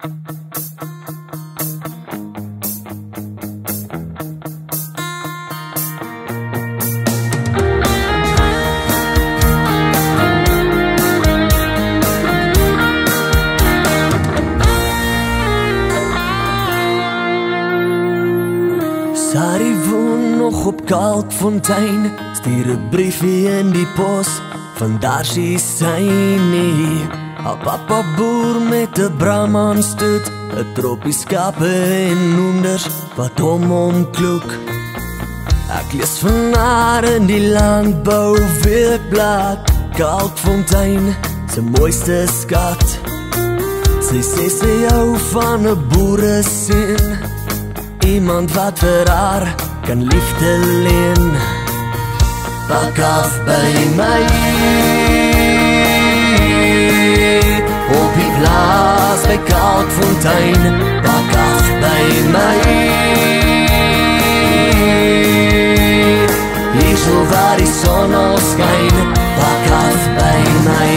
Sari woon nog op Kalkfontein, stuur 'n briefie in die pos, van daar sy synie. Haar papa boer met 'n brahmanstoet, 'n troppie skape en hoenders wat hom omkloek. Ek lees van haar in die landbou weekblad, Kalkfontein, sy mooiste skat. Sy sê sy hou van 'n boereseun, iemand wat vir haar kan liefde leen. Pak af by my, op die plaas by Kalkfontein. Pak af by my, hier so waar die son al skyn. Pak af by my.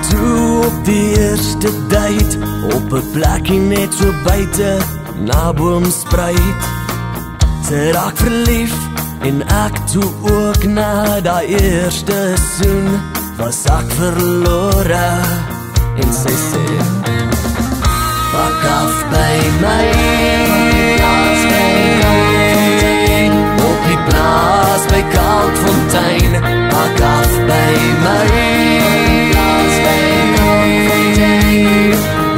Toe op die eerste date, op 'n plekkie net so buite na Boomspruit. Sy raak verlief en ek toe ook. Na daai eerste soen was ek verlore en sy sê, pak af by my, op die plaas by Kalkfontein. Pak af by my,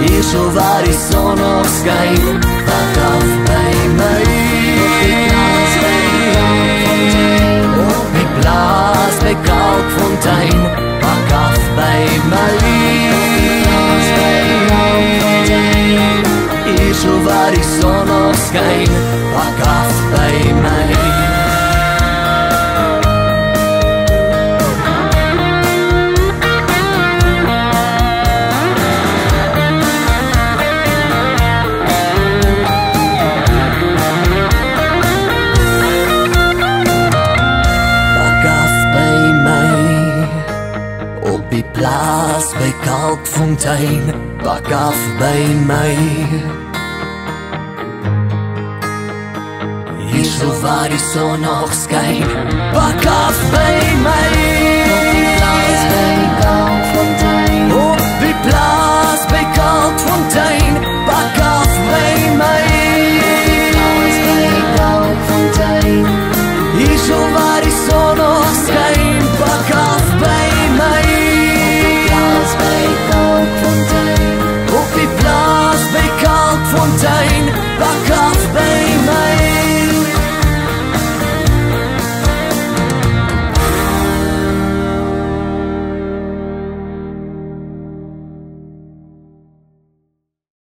hier so waar die son nog skyn. Pak af by my, op die plaas by Kalkfontein. Pak af by my, hier so waar die son nog skyn. Pak af by my. Plaas by Kalkfontein, pak af by my, hier so waar die son nog skyn. Pak af by my, op die plaas by Kalkfontein. Pak af by my, hier so waar die son nog skyn. Pak af by my, op die plaas by Kalkfontein.